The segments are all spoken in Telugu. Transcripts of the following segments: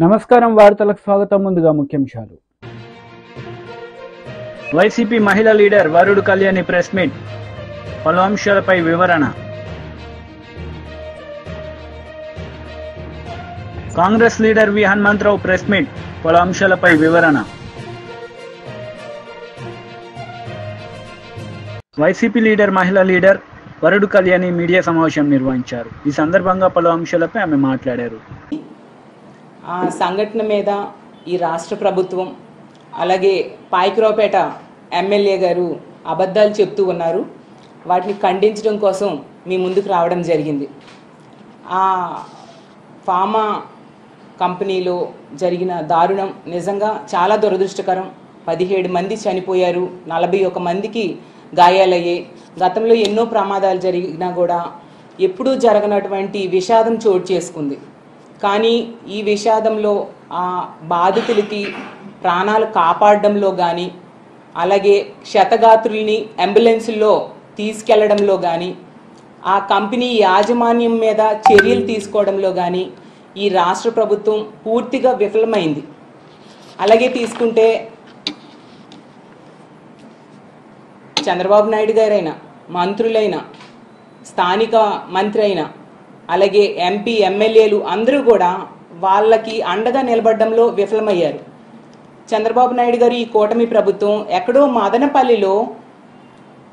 నమస్కారం వార్తలకు స్వాగతం. ముందుగా ముఖ్యాంశాలు. వైసీపీ మహిళా లీడర్ వరుడు కళ్యాణి ప్రెస్ మీట్, పలు అంశాలపై వివరణ. కాంగ్రెస్ లీడర్ వి హనుమంతరావు ప్రెస్ మీట్, పలు అంశాలపై వివరణ. వైసీపీ మహిళా లీడర్ వరుడు కళ్యాణి మీడియా సమావేశం నిర్వహించారు. ఈ సందర్భంగా పలు అంశాలపై ఆమె మాట్లాడారు. ఆ సంఘటన మీద ఈ రాష్ట్ర ప్రభుత్వం అలాగే పాయకరావుపేట ఎమ్మెల్యే గారు అబద్ధాలు చెప్తూ ఉన్నారు. వాటిని ఖండించడం కోసం మీ ముందుకు రావడం జరిగింది. ఆ ఫార్మా కంపెనీలో జరిగిన దారుణం నిజంగా చాలా దురదృష్టకరం. 17 మంది చనిపోయారు, 41 మందికి గాయాలయ్యాయి. గతంలో ఎన్నో ప్రమాదాలు జరిగినా కూడా ఎప్పుడూ జరగనటువంటి విషాదం చోటు చేసుకుంది. కానీ ఈ విషాదంలో ఆ బాధితులకి ప్రాణాలు కాపాడడంలో కానీ, అలాగే క్షతగాత్రుల్ని అంబులెన్సుల్లో తీసుకెళ్లడంలో కానీ, ఆ కంపెనీ యాజమాన్యం మీద చర్యలు తీసుకోవడంలో కానీ ఈ రాష్ట్ర ప్రభుత్వం పూర్తిగా విఫలమైంది. అలాగే తీసుకుంటే చంద్రబాబు నాయుడు గారైనా, మంత్రులైనా, స్థానిక మంత్రి అయినా, అలాగే ఎంపీ ఎమ్మెల్యేలు అందరూ కూడా వాళ్ళకి అండగా నిలబడడంలో విఫలమయ్యారు. చంద్రబాబు నాయుడు గారు ఈ కూటమి ప్రభుత్వం ఎక్కడో మదనపల్లిలో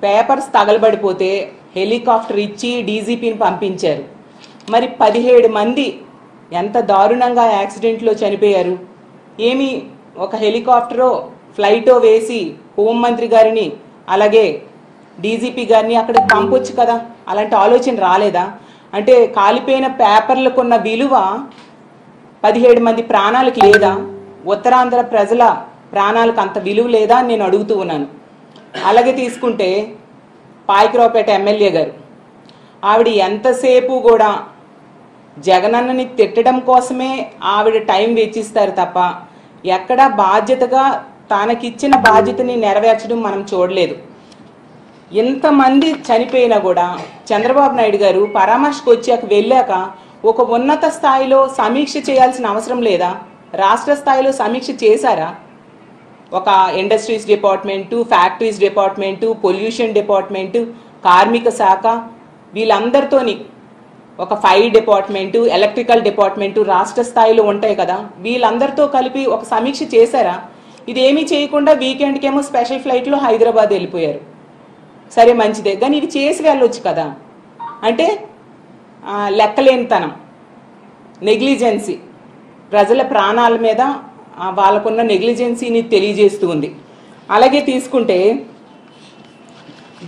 పేపర్స్ తగలబడిపోతే హెలికాప్టర్ ఇచ్చి డీజీపీని పంపించారు. మరి 17 మంది ఎంత దారుణంగా యాక్సిడెంట్లో చనిపోయారు. ఏమి ఒక హెలికాప్టరో ఫ్లైటో వేసి హోంమంత్రి గారిని అలాగే డీజీపీ గారిని అక్కడికి పంపొచ్చు కదా, అలాంటి ఆలోచన రాలేదా? అంటే కాలిపోయిన పేపర్లకున్న విలువ 17 మంది ప్రాణాలకు లేదా? ఉత్తరాంధ్ర ప్రజల ప్రాణాలకు అంత విలువ లేదా అని నేను అడుగుతూ ఉన్నాను. అలాగే తీసుకుంటే పాయకరావుపేట ఎమ్మెల్యే గారు, ఆవిడ ఎంతసేపు కూడా జగనన్నని తిట్టడం కోసమే ఆవిడ టైం వెచ్చిస్తారు తప్ప ఎక్కడా బాధ్యతగా తనకిచ్చిన బాధ్యతని నెరవేర్చడం మనం చూడలేదు. ఎంతమంది చనిపోయినా కూడా చంద్రబాబు నాయుడు గారు పరామర్శకు వచ్చాక వెళ్ళాక ఒక ఉన్నత స్థాయిలో సమీక్ష చేయాల్సిన అవసరం లేదా? రాష్ట్ర స్థాయిలో సమీక్ష చేశారా? ఒక industries department, factories department, pollution department, కార్మిక శాఖ, వీళ్ళందరితోని ఒక ఫైర్ డిపార్ట్మెంటు, ఎలక్ట్రికల్ డిపార్ట్మెంటు రాష్ట్ర స్థాయిలో ఉంటాయి కదా, వీళ్ళందరితో కలిపి ఒక సమీక్ష చేశారా? ఇదేమీ చేయకుండా వీకెండ్కేమో స్పెషల్ ఫ్లైట్లో హైదరాబాద్ వెళ్ళిపోయారు. సరే, మంచిదే, కానీ ఇవి చేసి వెళ్ళొచ్చు కదా. అంటే లెక్కలేనితనం, నెగ్లిజెన్సీ, ప్రజల ప్రాణాల మీద వాళ్ళకున్న నెగ్లిజెన్సీని తెలియజేస్తూ ఉంది. అలాగే తీసుకుంటే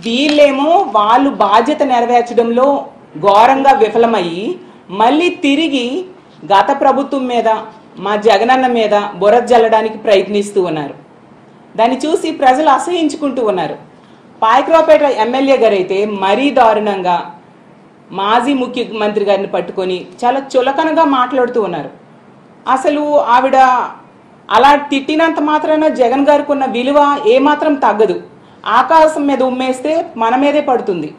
వీళ్ళేమో వాళ్ళు బాధ్యత నెరవేర్చడంలో ఘోరంగా విఫలమయ్యి మళ్ళీ తిరిగి గత ప్రభుత్వం మీద, మా జగనన్న మీద బురద జల్లడానికి ప్రయత్నిస్తూ ఉన్నారు. దాన్ని చూసి ప్రజలు అసహించుకుంటూ ఉన్నారు. పాయకరావుపేట ఎమ్మెల్యే గారు అయితే మరీ దారుణంగా మాజీ ముఖ్యమంత్రి గారిని పట్టుకొని చాలా చులకనగా మాట్లాడుతూ ఉన్నారు. అసలు ఆవిడ అలా తిట్టినంత మాత్రాన జగన్ గారికి ఉన్న విలువ ఏమాత్రం తగ్గదు. ఆకాశం మీద ఉమ్మేస్తే మన మీదే పడుతుంది.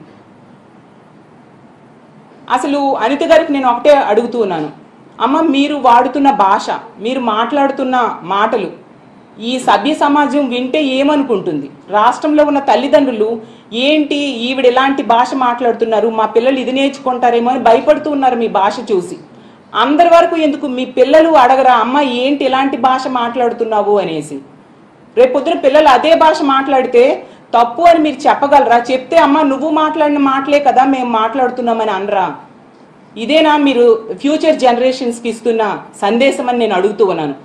అసలు అనిత గారికి నేను ఒకటే అడుగుతూ ఉన్నాను, అమ్మ, మీరు వాడుతున్న భాష, మీరు మాట్లాడుతున్న మాటలు ఈ సభ్య సమాజం వింటే ఏమనుకుంటుంది? రాష్ట్రంలో ఉన్న తల్లిదండ్రులు ఏంటి ఈవిడ ఎలాంటి భాష మాట్లాడుతున్నారు, మా పిల్లలు ఇది నేర్చుకుంటారేమో అని భయపడుతూ ఉన్నారు మీ భాష చూసి. అందరి వరకు ఎందుకు మీ పిల్లలు అడగరా, అమ్మ ఏంటి ఎలాంటి భాష మాట్లాడుతున్నావు అనేసి? రేపొద్దున పిల్లలు అదే భాష మాట్లాడితే తప్పు అని మీరు చెప్పగలరా? చెప్తే అమ్మ నువ్వు మాట్లాడిన మాటలే కదా మేము మాట్లాడుతున్నామని అనరా? ఇదేనా మీరు ఫ్యూచర్ జనరేషన్స్కి ఇస్తున్న సందేశం అని నేను అడుగుతూ ఉన్నాను.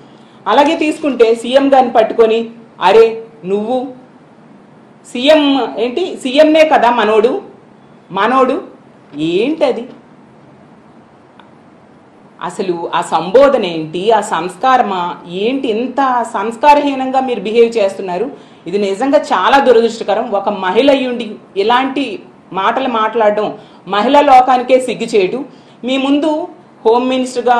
అలాగే తీసుకుంటే సీఎం గారిని పట్టుకొని, అరే నువ్వు సీఎం ఏంటి, సీఎంనే కదా మనోడు ఏంటది? అసలు ఆ సంబోధన ఏంటి, ఆ సంస్కారమా ఏంటి? ఎంత సంస్కారహీనంగా మీరు బిహేవ్ చేస్తున్నారు. ఇది నిజంగా చాలా దురదృష్టకరం. ఒక మహిళ అయ్యుండి ఇలాంటి మాటలు మాట్లాడడం మహిళా లోకానికే సిగ్గుచేటు. మీ ముందు హోమ్ మినిస్టర్గా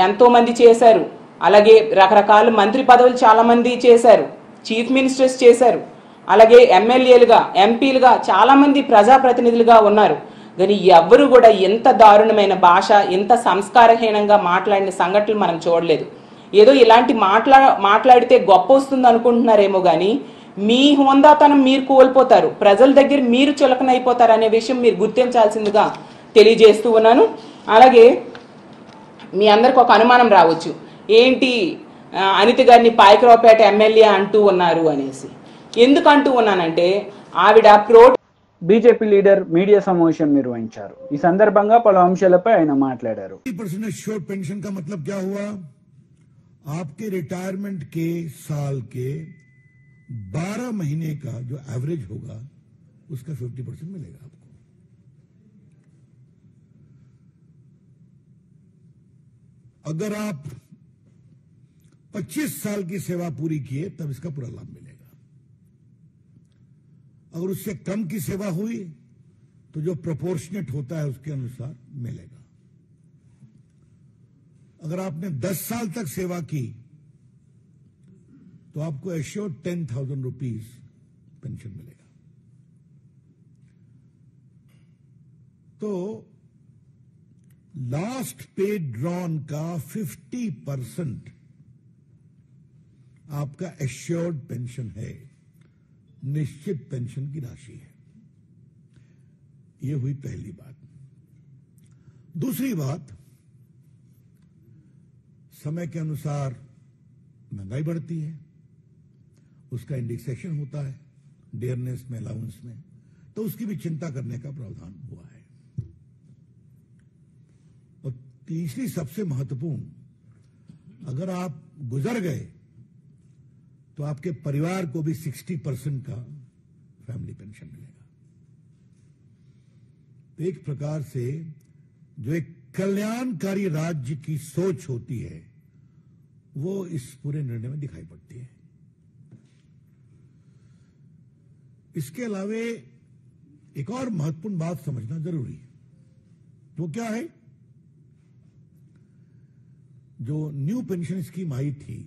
ఎంతోమంది చేశారు, అలాగే రకరకాల మంత్రి పదవులు చాలామంది చేశారు, చీఫ్ మినిస్టర్స్ చేశారు, అలాగే ఎమ్మెల్యేలుగా, ఎంపీలుగా చాలామంది ప్రజాప్రతినిధులుగా ఉన్నారు. కానీ ఎవ్వరూ కూడా ఎంత దారుణమైన భాష, ఎంత సంస్కారహీనంగా మాట్లాడిన సంఘటనలు మనం చూడలేదు. ఏదో ఇలాంటి మాట్లాడితే గొప్ప వస్తుంది అనుకుంటున్నారేమో కానీ మీ హోందాతనం మీరు కోల్పోతారు, ప్రజల దగ్గర మీరు చులకనైపోతారు అనే విషయం మీరు గుర్తించాల్సిందిగా తెలియజేస్తూ ఉన్నాను. అలాగే మీ అందరికి ఒక అనుమానం రావచ్చు, ఏంటి అనిత గారిని పాయకరావుపేట ఎమ్మెల్యే అంటూ ఉన్నారు అనేసి. ఎందుకు అంటూ ఉన్నానంటే ఆవిడ బీజేపీ లీడర్ మీడియా సమావేశం నిర్వహించారు. ఈ సందర్భంగా పలు అంశాలపై ఆయన మాట్లాడారు. पेंशन का मतलब क्या हुआ? आपके रिटायरमेंट के साल के 12 महीने का जो एवरेज होगा उसका 50% मिलेगा आपको। अगर आप 25 साल की सेवा पूरी किए तब इसका पूरा लाभ मिलेगा। अगर उससे कम की सेवा हुई तो जो प्रोपोर्शनेट होता है उसके अनुसार मिलेगा। अगर आपने 10 साल तक सेवा की तो आपको एश्योर्ड 10,000 रुपीज पेंशन मिलेगा। तो लास्ट पे ड्रॉन का 50% आपका एश्योर्ड पेंशन है, निश्चित पेंशन की राशि है। यह हुई पहली बात। दूसरी बात, समय के अनुसार महंगाई बढ़ती है, उसका इंडेक्सेशन होता है डियरनेस में, अलाउंस में, तो उसकी भी चिंता करने का प्रावधान हुआ है। और तीसरी सबसे महत्वपूर्ण, अगर आप गुजर गए तो आपके परिवार को भी 60% का फैमिली पेंशन मिलेगा। तो एक प्रकार से जो एक कल्याणकारी राज्य की सोच होती है वो इस पूरे निर्णय में दिखाई पड़ती है। इसके अलावे एक और महत्वपूर्ण बात समझना जरूरी है। वो क्या है? जो न्यू पेंशन स्कीम आई थी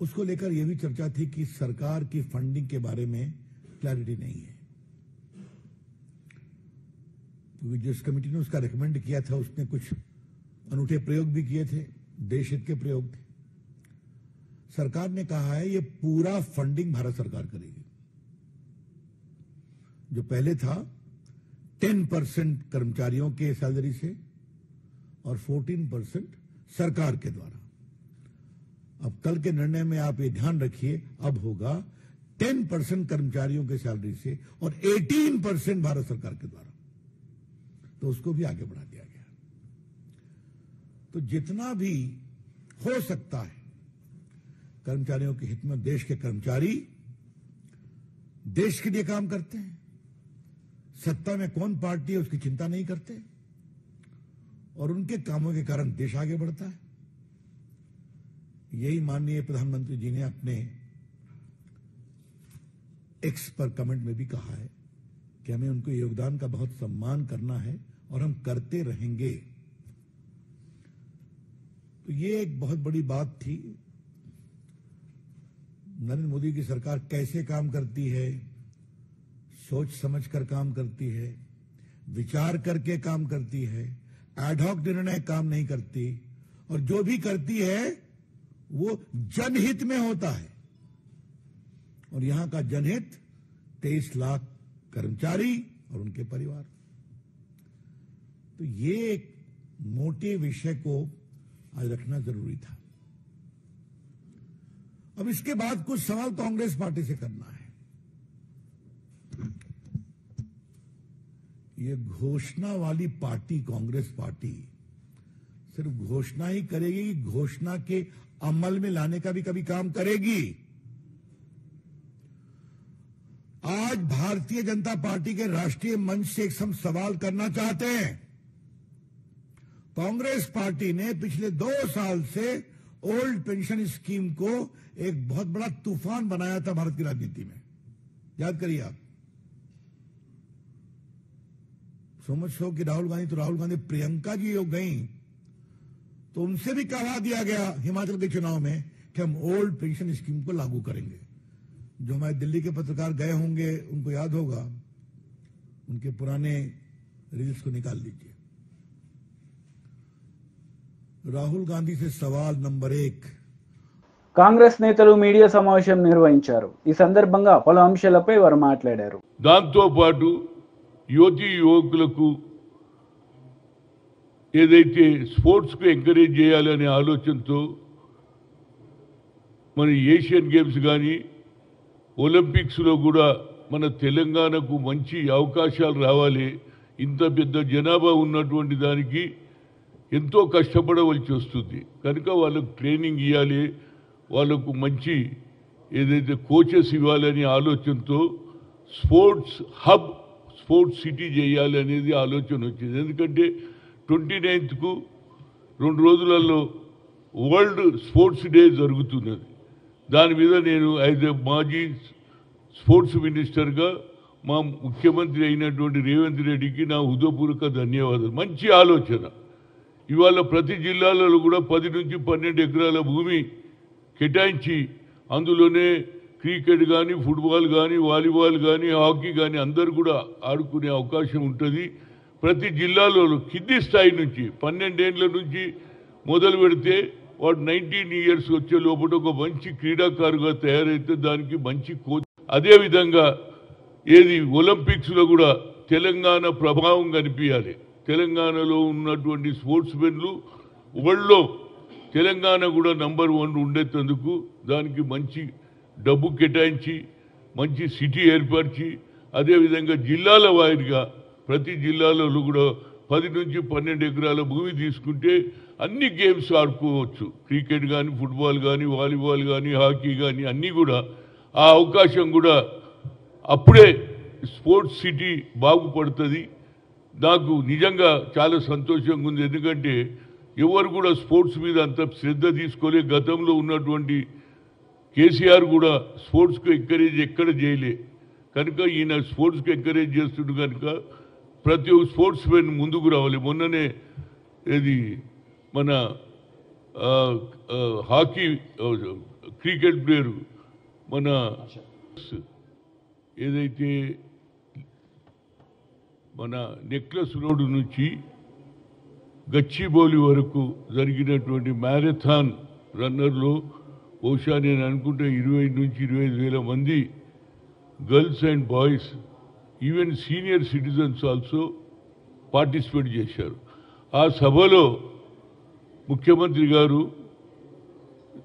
उसको लेकर यह भी चर्चा थी कि सरकार की फंडिंग के बारे में क्लैरिटी नहीं है। जिस कमेटी ने उसका रिकमेंड किया था उसने कुछ अनूठे प्रयोग भी किए थे, देश हित के प्रयोग थे। सरकार ने कहा है ये पूरा फंडिंग भारत सरकार करेगी। जो पहले था 10% कर्मचारियों के सैलरी से और 14% सरकार के द्वारा। अब कल के निर्णय में आप ये ध्यान रखिए, अब होगा 10% कर्मचारियों के सैलरी से और 18% भारत सरकार के द्वारा। तो उसको भी आगे बढ़ा दिया गया। तो जितना भी हो सकता है कर्मचारियों के हित में, देश के कर्मचारी देश के लिए काम करते हैं, सत्ता में कौन पार्टी है उसकी चिंता नहीं करते और उनके कामों के कारण देश आगे बढ़ता है। यही माननीय प्रधानमंत्री जी ने अपने एक्स पर कमेंट में भी कहा है कि हमें उनके योगदान का बहुत सम्मान करना है और हम करते रहेंगे। तो ये एक बहुत बड़ी बात थी। नरेंद्र मोदी की सरकार कैसे काम करती है, सोच समझकर काम करती है, विचार करके काम करती है, एडहॉक निर्णय काम नहीं करती और जो भी करती है वो जनहित में होता है। और यहां का जनहित 23 लाख कर्मचारी और उनके परिवार। तो ये एक मोटे विषय को आज रखना जरूरी था। अब इसके बाद कुछ सवाल कांग्रेस पार्टी से करना है। ये घोषणा वाली पार्टी कांग्रेस पार्टी सिर्फ घोषणा ही करेगी, घोषणा के अमल में लाने का भी कभी काम करेगी। आज भारतीय जनता पार्टी के राष्ट्रीय मंच से एक हम सवाल करना चाहते हैं। कांग्रेस पार्टी ने पिछले 2 साल से ओल्ड पेंशन स्कीम को एक बहुत बड़ा तूफान बनाया था भारत की राजनीति में। याद करिए आप। समझ सो कि राहुल गांधी प्रियंका जी हो गई तो उनसे भी कहा दिया गया हिमाचल के चुनाव में कि हम ओल्ड पेंशन स्कीम को लागू करेंगे। जो हमारे दिल्ली के पत्रकार गए होंगे उनको याद होगा, उनके पुराने रील्स को निकाल लीजिए। राहुल गांधी से सवाल नंबर 1। కాంగ్రెస్ నేతలు మీడియా సమావేశం నిర్వహించారు. ఈ సందర్భంగా పలు అంశాలపై వారు మాట్లాడారు. దాంతో పాటు యువతీ యువకులకు ఏదైతే స్పోర్ట్స్కు ఎంకరేజ్ చేయాలనే ఆలోచనతో మన ఏషియన్ గేమ్స్ కానీ ఒలింపిక్స్లో కూడా మన తెలంగాణకు మంచి అవకాశాలు రావాలి. ఇంత పెద్ద జనాభా ఉన్నటువంటి దానికి ఎంతో కష్టపడవలసి వస్తుంది కనుక వాళ్ళకు ట్రైనింగ్ ఇవ్వాలి, వాళ్ళకు మంచి ఏదైతే కోచెస్ ఇవ్వాలనే ఆలోచనతో స్పోర్ట్స్ హబ్, స్పోర్ట్స్ సిటీ చేయాలి అనేది ఆలోచన వచ్చింది. ఎందుకంటే 29కు 2 రోజులలో వరల్డ్ స్పోర్ట్స్ డే జరుగుతున్నది. దాని మీద నేను యాజ్ ఎ మాజీ స్పోర్ట్స్ మినిస్టర్గా మా ముఖ్యమంత్రి అయినటువంటి రేవంత్ రెడ్డికి నా హృదయపూర్వక ధన్యవాదాలు. మంచి ఆలోచన. ఇవాళ ప్రతి జిల్లాలలో కూడా 10 నుంచి 12 ఎకరాల భూమి కేటాయించి అందులోనే క్రికెట్ కానీ, ఫుట్బాల్ కానీ, వాలీబాల్ కానీ, హాకీ కానీ అందరూ కూడా ఆడుకునే అవకాశం ఉంటుంది. ప్రతి జిల్లాలో కింది స్థాయి నుంచి 12 ఏళ్ల నుంచి మొదలు పెడితే వాడు 19 ఇయర్స్ వచ్చే లోపల ఒక మంచి క్రీడాకారుగా తయారైతే దానికి మంచి కోచ్. అదేవిధంగా ఏది ఒలింపిక్స్లో కూడా తెలంగాణ ప్రభావం కనిపించాలి. తెలంగాణలో ఉన్నటువంటి స్పోర్ట్స్ మెన్లు వరల్డ్లో తెలంగాణ కూడా నంబర్ 1 ఉండేందుకు దానికి మంచి డబ్బు కేటాయించి మంచి సిటీ ఏర్పరిచి అదేవిధంగా జిల్లాల వారీగా ప్రతి జిల్లాలో కూడా 10 నుంచి 12 ఎకరాల భూమి తీసుకుంటే అన్ని గేమ్స్ ఆడుకోవచ్చు. క్రికెట్ కానీ, ఫుట్బాల్ కానీ, వాలీబాల్ కానీ, హాకీ కానీ అన్నీ కూడా ఆ అవకాశం కూడా అప్పుడే స్పోర్ట్స్ సిటీ బాగుపడుతుంది. నాకు నిజంగా చాలా సంతోషంగా ఉంది. ఎందుకంటే ఎవరు కూడా స్పోర్ట్స్ మీద అంత శ్రద్ధ తీసుకోలే. గతంలో ఉన్నటువంటి కేసీఆర్ కూడా స్పోర్ట్స్కు ఎంకరేజ్ ఎక్కడ చేయలే కనుక ఈయన స్పోర్ట్స్కి ఎంకరేజ్ చేస్తుండే కనుక ప్రతి ఒక్క స్పోర్ట్స్ మెన్ ముందుకు రావాలి. మొన్ననే ఇది మన హాకీ క్రికెట్ ప్లేయరు మన ఏదైతే మన నెక్లెస్ రోడ్డు నుంచి గచ్చిబౌలి వరకు జరిగినటువంటి మ్యారథాన్ రన్నర్లో బహుశా నేను అనుకుంటే 20 నుంచి 25,000 మంది girls and boys even senior citizens also participate చేశారు. ఆ సభలో ముఖ్యమంత్రి గారు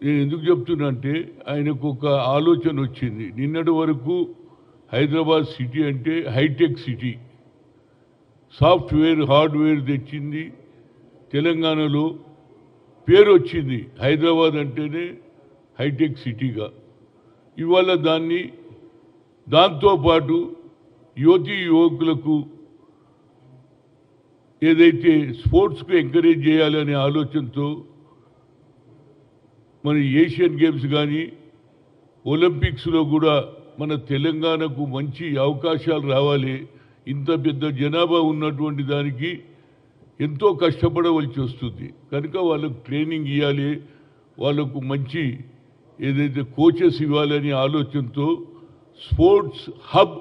నేను ఎందుకు చెప్తున్నా అంటే ఆయనకు ఒక ఆలోచన వచ్చింది. నిన్నటి వరకు హైదరాబాద్ సిటీ అంటే హైటెక్ సిటీ, సాఫ్ట్వేర్ హార్డ్వేర్ తెచ్చింది. తెలంగాణలో పేరు వచ్చింది హైదరాబాద్ అంటేనే హైటెక్ సిటీగా. ఇవాళ దాంతోపాటు యువతీ యువకులకు ఏదైతే స్పోర్ట్స్కు ఎంకరేజ్ చేయాలనే ఆలోచనతో మన ఏషియన్ గేమ్స్ కానీ ఒలింపిక్స్లో కూడా మన తెలంగాణకు మంచి అవకాశాలు రావాలి. ఇంత పెద్ద జనాభా ఉన్నటువంటి దానికి ఎంతో కష్టపడవలసి వస్తుంది కనుక వాళ్ళకు ట్రైనింగ్ ఇవ్వాలి, వాళ్ళకు మంచి ఏదైతే కోచెస్ ఇవ్వాలనే ఆలోచనతో స్పోర్ట్స్ హబ్,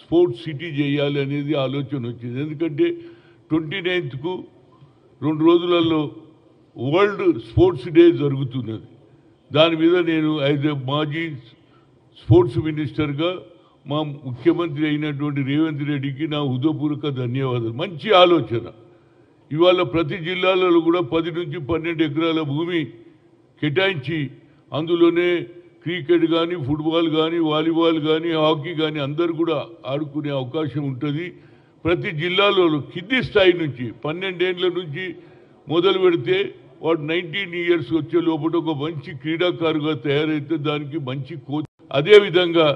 స్పోర్ట్స్ సిటీ చేయాలి అనేది ఆలోచన వచ్చింది. ఎందుకంటే 29కు 2 రోజులలో వరల్డ్ స్పోర్ట్స్ డే జరుగుతున్నది. దాని మీద నేను యాజ్ ఎ మాజీ స్పోర్ట్స్ మినిస్టర్గా మా ముఖ్యమంత్రి అయినటువంటి రేవంత్ రెడ్డికి నా హృదయపూర్వక ధన్యవాదాలు. మంచి ఆలోచన. ఇవాళ ప్రతి జిల్లాలలో కూడా 10 నుంచి 12 ఎకరాల భూమి కేటాయించి అందులోనే క్రికెట్ కానీ, ఫుట్బాల్ కానీ, వాలీబాల్ కానీ, హాకీ కానీ అందరూ కూడా ఆడుకునే అవకాశం ఉంటుంది. ప్రతి జిల్లాలో కింది స్థాయి నుంచి 12 ఏళ్ల నుంచి మొదలు పెడితే వాడు 19 ఇయర్స్ వచ్చే లోపల ఒక మంచి క్రీడాకారుగా తయారైతే దానికి మంచి కోచ్. అదేవిధంగా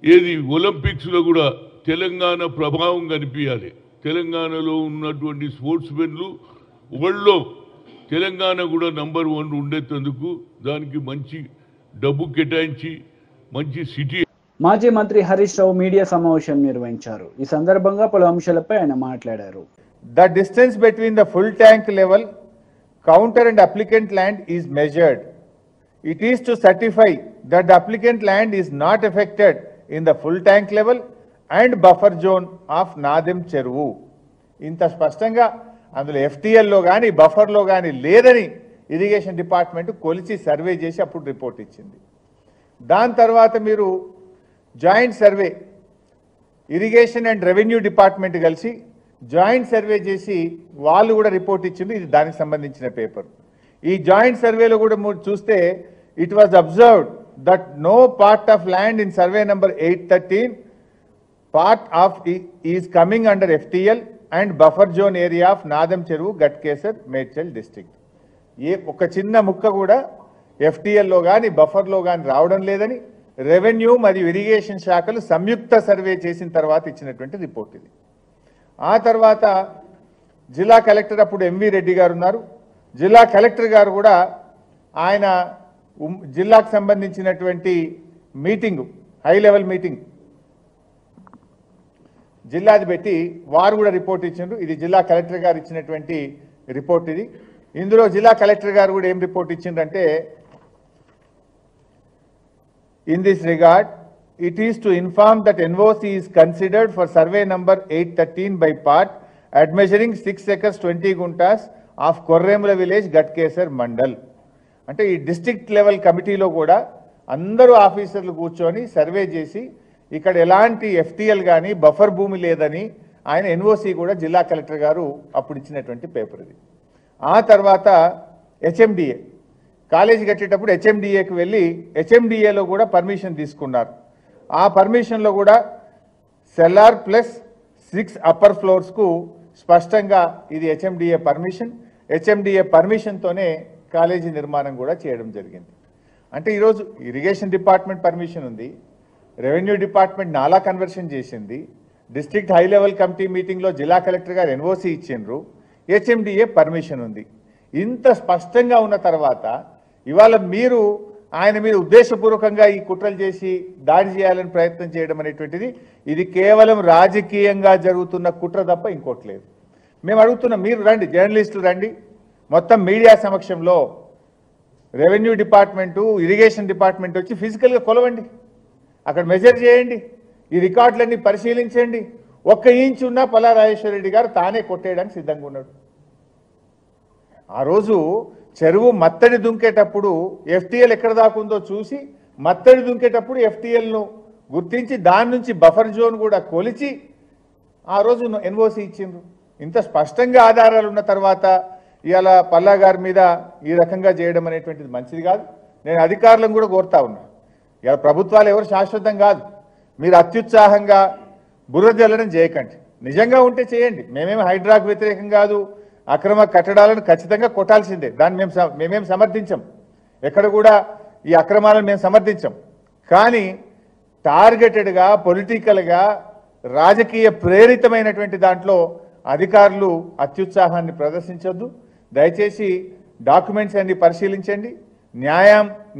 ఏది ఒలింపిక్స్లో కూడా తెలంగాణ ప్రభావం కనిపించాలి. తెలంగాణలో ఉన్నటువంటి స్పోర్ట్స్ మెన్లు వరల్డ్లో తెలంగాణ కూడా నంబర్ 1 ఉండేందుకు దానికి మంచి డబ్బు కేటాయించి మంచి సిటీ. మాజీ మంత్రి హరీష్ రావు మీడియా సమావేశం నిర్వహించారు. ఈ సందర్భంగా పలు అంశాలపై ఆయన మాట్లాడారు. The distance between the full tank level, counter and applicant land is measured. It is to certify that the applicant land is not affected in the full tank level and buffer zone of Nadem Cheruvu. ఇంత స్పష్టంగా అందులో ఎఫ్టీఎల్లో కానీ బఫర్లో కానీ లేదని ఇరిగేషన్ డిపార్ట్మెంట్ కొలిచి సర్వే చేసి అప్పుడు రిపోర్ట్ ఇచ్చింది. దాని తర్వాత మీరు joint survey irrigation and revenue department కలిసి జాయింట్ సర్వే చేసి వాళ్ళు కూడా రిపోర్ట్ ఇచ్చింది. ఇది దానికి సంబంధించిన పేపర్. ఈ జాయింట్ సర్వేలో కూడా మీరు చూస్తే it was observed that no part of land in survey number 813 part of is coming under FTL and buffer zone area of Nadam Cheruvu, Gatkesar, Medchal district. ఏ ఒక చిన్న ముక్క కూడా ఎఫ్టీఎల్లో కానీ బఫర్లో కానీ రావడం లేదని రెవెన్యూ మరియు ఇరిగేషన్ శాఖలు సంయుక్త సర్వే చేసిన తర్వాత ఇచ్చినటువంటి రిపోర్ట్ ఇది. ఆ తర్వాత జిల్లా కలెక్టర్ అప్పుడు ఎంవి రెడ్డి గారు ఉన్నారు. జిల్లా కలెక్టర్ గారు కూడా ఆయన జిల్లాకు సంబంధించినటువంటి మీటింగ్ హై లెవెల్ మీటింగ్ జిల్లాది పెట్టి వారు కూడా రిపోర్ట్ ఇచ్చిండ్రు. ఇది జిల్లా కలెక్టర్ గారు ఇచ్చినటువంటి రిపోర్ట్ ఇది. ఇందులో జిల్లా కలెక్టర్ గారు కూడా ఏం రిపోర్ట్ ఇచ్చిండ్రంటే, in this regard it is to inform that NOC is considered for survey number 813 by part at measuring 6 acres 20 guntas of Korremula village, Ghatkesar mandal. అంటే ఈ డిస్ట్రిక్ట్ లెవెల్ కమిటీలో కూడా అందరూ ఆఫీసర్లు కూర్చొని సర్వే చేసి ఇక్కడ ఎలాంటి ఎఫ్టీఎల్ కానీ బఫర్ భూమి లేదని ఆయన ఎన్ఓసి కూడా జిల్లా కలెక్టర్ గారు అప్పుడు ఇచ్చినటువంటి పేపర్ ఇది. ఆ తర్వాత హెచ్ఎండిఏ కాలేజీ కట్టేటప్పుడు హెచ్ఎండిఏకి వెళ్ళి హెచ్ఎండిఏలో కూడా పర్మిషన్ తీసుకున్నారు. ఆ పర్మిషన్లో కూడా సెల్లార్ ప్లస్ 6 అప్పర్ ఫ్లోర్స్కు స్పష్టంగా ఇది హెచ్ఎండిఏ పర్మిషన్. హెచ్ఎండిఏ పర్మిషన్తోనే కాలేజీ నిర్మాణం కూడా చేయడం జరిగింది. అంటే ఈరోజు ఇరిగేషన్ డిపార్ట్మెంట్ పర్మిషన్ ఉంది, రెవెన్యూ డిపార్ట్మెంట్ నాలా కన్వర్షన్ చేసింది, డిస్ట్రిక్ట్ హై లెవెల్ కమిటీ మీటింగ్లో జిల్లా కలెక్టర్ గారు ఎన్ఓసి ఇచ్చిండ్రు, హెచ్ఎండిఏ పర్మిషన్ ఉంది. ఇంత స్పష్టంగా ఉన్న తర్వాత ఇవాళ మీరు ఆయన మీద ఉద్దేశపూర్వకంగా ఈ కుట్రలు చేసి దాడి చేయాలని ప్రయత్నం చేయడం అనేటువంటిది ఇది కేవలం రాజకీయంగా జరుగుతున్న కుట్ర తప్ప ఇంకోటి లేదు. మేము అడుగుతున్నాం, మీరు రండి, జర్నలిస్టులు రండి, మొత్తం మీడియా సమక్షంలో రెవెన్యూ డిపార్ట్మెంటు ఇరిగేషన్ డిపార్ట్మెంట్ వచ్చి ఫిజికల్గా కొలవండి, అక్కడ మెజర్ చేయండి, ఈ రికార్డులన్నీ పరిశీలించండి. 1 ఇంచ్ ఉన్నా పల్లా రాజేశ్వర రెడ్డి గారు తానే కొట్టేయడానికి సిద్ధంగా ఉన్నాడు. ఆ రోజు చెరువు మత్తడి దుంకేటప్పుడు ఎఫ్టీఎల్ ఎక్కడ దాకుందో చూసి మత్తడి దుంకేటప్పుడు ఎఫ్టీఎల్ను గుర్తించి దాని నుంచి బఫర్ జోన్ కూడా కొలిచి ఆ రోజు ఎన్ఓసి ఇచ్చిండ్రు. ఇంత స్పష్టంగా ఆధారాలు ఉన్న తర్వాత ఇవాళ పల్లా గారి మీద ఈ రకంగా చేయడం అనేటువంటిది మంచిది కాదు. నేను అధికారులను కూడా కోరుతా ఉన్నా, ఇలా ప్రభుత్వాలు ఎవరు శాశ్వతం కాదు, మీరు అత్యుత్సాహంగా బుర్ర జల్లడం చేయకండి. నిజంగా ఉంటే చేయండి. మేమేమి హైడ్రాకు వ్యతిరేకం కాదు, అక్రమ కట్టడాలను ఖచ్చితంగా కొట్టాల్సిందే, దాన్ని మేమేం సమర్థించం, ఎక్కడ కూడా ఈ అక్రమాలను మేము సమర్థించం. కానీ టార్గెటెడ్గా పొలిటికల్గా రాజకీయ ప్రేరితమైనటువంటి దాంట్లో అధికారులు అత్యుత్సాహాన్ని ప్రదర్శించొద్దు. దయచేసి డాక్యుమెంట్స్ అన్ని పరిశీలించండి,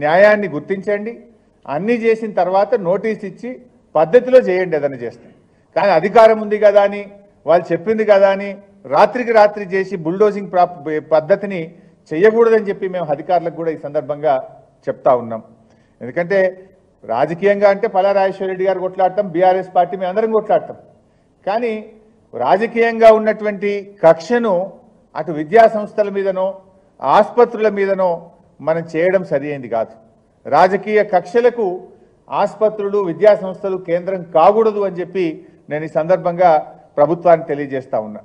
న్యాయాన్ని గుర్తించండి, అన్నీ చేసిన తర్వాత నోటీస్ ఇచ్చి పద్ధతిలో చేయండి ఏదైనా చేస్తే. కానీ అధికారం ఉంది కదా అని వాళ్ళు చెప్పింది కదా అని రాత్రికి రాత్రి చేసి బుల్డోజింగ్ పద్ధతిని చేయకూడదని చెప్పి మేము అధికారులకు కూడా ఈ సందర్భంగా చెప్తా ఉన్నాం. ఎందుకంటే రాజకీయంగా అంటే పల్లా రాజేశ్వర రెడ్డి గారు కొట్లాడతాం, బీఆర్ఎస్ పార్టీ మేము అందరం కొట్లాడతాం. కానీ రాజకీయంగా ఉన్నటువంటి కక్షను అటు విద్యా సంస్థల మీదనో ఆసుపత్రుల మీదనో మనం చేయడం సరైనది కాదు. రాజకీయ కక్షలకు ఆసుపత్రులు విద్యా సంస్థలు కేంద్రం కాకూడదు అని చెప్పి నేను ఈ సందర్భంగా ప్రభుత్వాన్ని తెలియజేస్తా ఉన్నా.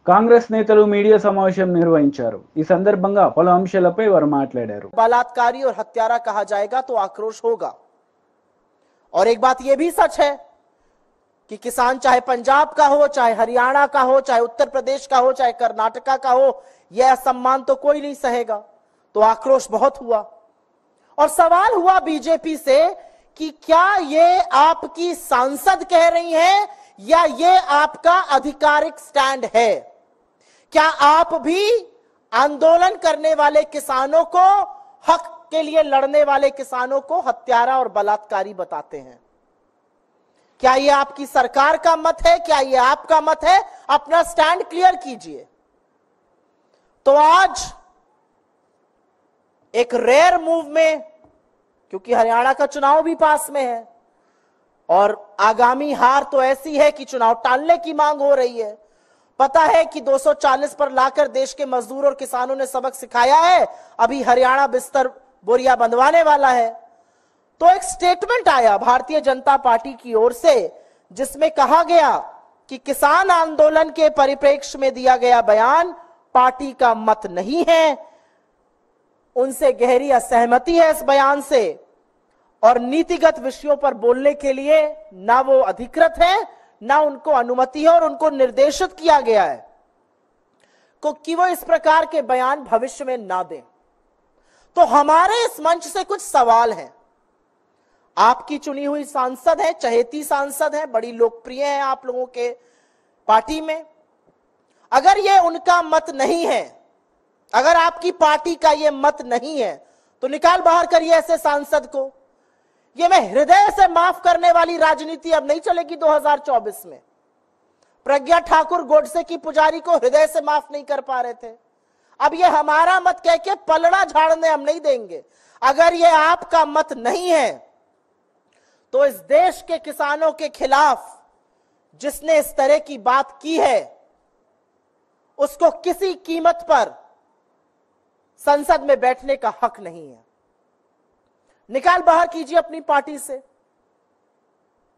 కాంగ్రెస్ నేతలు మీడియా సమావేశం నిర్వహించారు. ఈ సందర్భంగా పలు అంశాలపై వారు మాట్లాడారు. बलात्कारी और हत्यारा कहा जाएगा तो आक्रोश होगा। और एक बात यह भी सच है कि किसान चाहे पंजाब का हो, चाहे हरियाणा का हो, चाहे उत्तर प्रदेश का हो, चाहे कर्नाटका का हो, यह असम्मान तो कोई नहीं सहेगा। तो आक्रोश बहुत हुआ और सवाल हुआ बीजेपी से कि क्या ये आपकी सांसद कह रही हैं या ये आपका आधिकारिक स्टैंड है? क्या आप भी आंदोलन करने वाले किसानों को, हक के लिए लड़ने वाले किसानों को हत्यारा और बलात्कारी बताते हैं? क्या ये आपकी सरकार का मत है? क्या ये आपका मत है? अपना स्टैंड क्लियर कीजिए। तो आज एक रेयर मूव में, क्योंकि हरियाणा का चुनाव भी पास में है और आगामी हार तो ऐसी है कि चुनाव टालने की मांग हो रही है, पता है कि 240 पर लाकर देश के मजदूर और किसानों ने सबक सिखाया है, अभी हरियाणा बिस्तर बोरिया बंधवाने वाला है। तो एक स्टेटमेंट आया भारतीय जनता पार्टी की ओर से जिसमें कहा गया कि किसान आंदोलन के परिप्रेक्ष्य में दिया गया बयान पार्टी का मत नहीं है, उनसे गहरी असहमति है इस बयान से, और नीतिगत विषयों पर बोलने के लिए ना वो अधिकृत है, ना उनको अनुमति है, और उनको निर्देशित किया गया है कि वो इस प्रकार के बयान भविष्य में ना दें। तो हमारे इस मंच से कुछ सवाल हैं। आपकी चुनी हुई सांसद है, चहेती सांसद है, बड़ी लोकप्रिय है आप लोगों के पार्टी में। अगर ये उनका मत नहीं है, अगर आपकी पार्टी का ये मत नहीं है, तो निकाल बाहर करिए ऐसे सांसद को। ये मैं हृदय से माफ करने वाली राजनीति अब नहीं चलेगी 2024 में। प्रज्ञा ठाकुर गोडसे की पुजारी को हृदय से माफ नहीं कर पा रहे थे, अब ये हमारा मत कह के पलड़ा झाड़ने हम नहीं देंगे। अगर ये आपका मत नहीं है तो इस देश के किसानों के खिलाफ जिसने इस तरह की बात की है उसको किसी कीमत पर संसद में बैठने का हक नहीं है। निकाल बाहर कीजिए अपनी पार्टी से,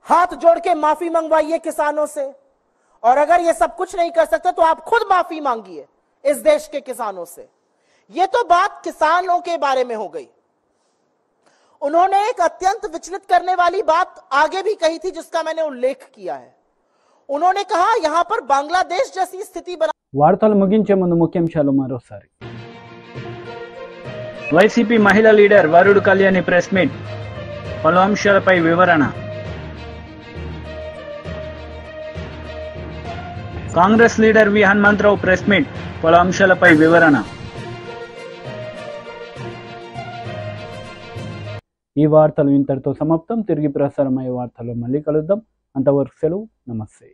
हाथ जोड़ के माफी मंगवाइए किसानों से, और अगर ये सब कुछ नहीं कर सकते तो आप खुद माफी मांगिए इस देश के किसानों से। ये तो बात किसानों के बारे में हो गई। उन्होंने एक अत्यंत विचलित करने वाली बात आगे भी कही थी जिसका मैंने उल्लेख किया है। उन्होंने कहा यहां पर बांग्लादेश जैसी स्थिति बना। వార్తలు ముగించే ముందు ముఖ్యాంశాలు మరోసారి। వైసీపీ మహిళా లీడర్ వరుడు కళ్యాణి ప్రెస్ మీట్, పలు అంశాలపై వివరణ। కాంగ్రెస్ లీడర్ వి హనుమంతరావు ప్రెస్ మీట్, పలు అంశాలపై వివరణ। ఈ వార్తలు ఇంతటితో సమాప్తం। తిరిగి ప్రసారమయ్యే వార్తల్లో మళ్ళీ కలుద్దాం। అంతవరకు సెలవు, నమస్తే।